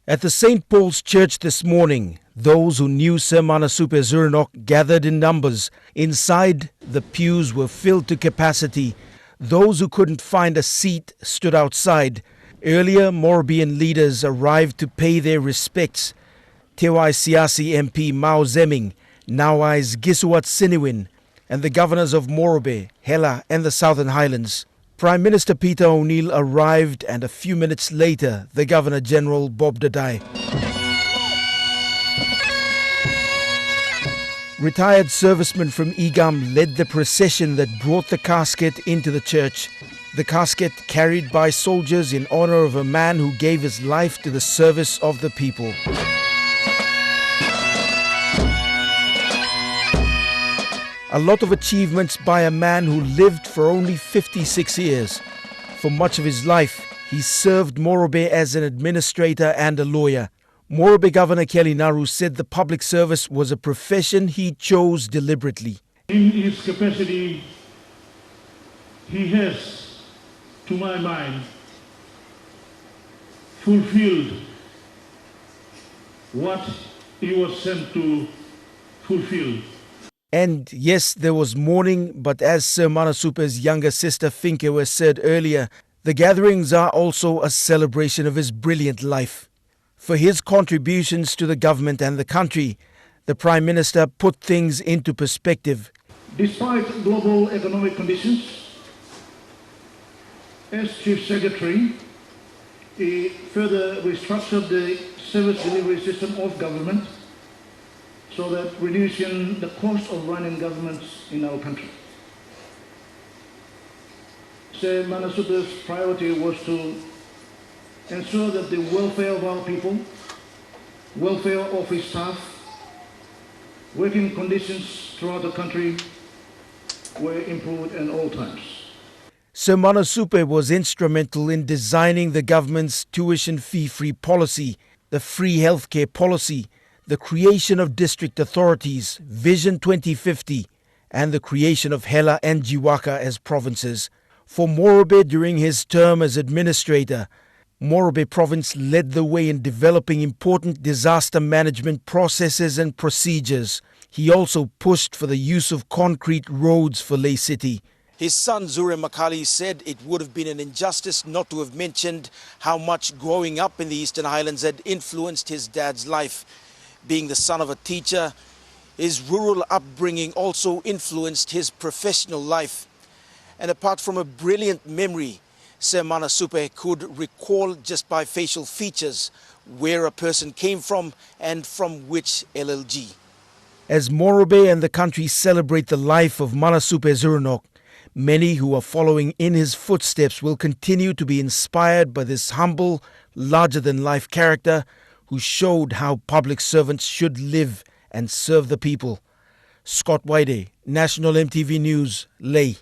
At the St. Paul's Church this morning, those who knew Sir Manasupe Zurenoc gathered in numbers. Inside, the pews were filled to capacity. Those who couldn't find a seat stood outside. Earlier, Morobean leaders arrived to pay their respects. Te Siasi MP Mao Zeming, Nawai's Gisuat Siniwin, and the governors of Morobe, Hela and the Southern Highlands. Prime Minister Peter O'Neill arrived, and a few minutes later, the Governor-General Bob Dadae. Retired servicemen from EGAM led the procession that brought the casket into the church. The casket carried by soldiers in honor of a man who gave his life to the service of the people. A lot of achievements by a man who lived for only 56 years. For much of his life, he served Morobe as an administrator and a lawyer. Morobe Governor Kelly Naru said the public service was a profession he chose deliberately. In his capacity, he has, to my mind, fulfilled what he was sent to fulfill. And yes, there was mourning, but as Sir Manasupe's younger sister Finkewe said earlier, the gatherings are also a celebration of his brilliant life. For his contributions to the government and the country, the Prime Minister put things into perspective. Despite global economic conditions, as Chief Secretary, he further restructured the service delivery system of government so that reducing the cost of running governments in our country. Sir Manasupe's priority was to ensure that the welfare of our people, welfare of his staff, working conditions throughout the country were improved at all times. Sir Manasupe was instrumental in designing the government's tuition fee-free policy, the free healthcare policy, the creation of district authorities, Vision 2050, and the creation of Hela and Jiwaka as provinces. For Morobe during his term as administrator, Morobe province led the way in developing important disaster management processes and procedures. He also pushed for the use of concrete roads for Ley City. His son Zurenuoc said it would have been an injustice not to have mentioned how much growing up in the Eastern Highlands had influenced his dad's life. Being the son of a teacher, his rural upbringing also influenced his professional life. And apart from a brilliant memory, Sir Manasupe could recall just by facial features where a person came from and from which LLG. As Morobe and the country celebrate the life of Manasupe Zurenoc, many who are following in his footsteps will continue to be inspired by this humble, larger-than-life character who showed how public servants should live and serve the people. Scott Waide, National EMTV News, Ley.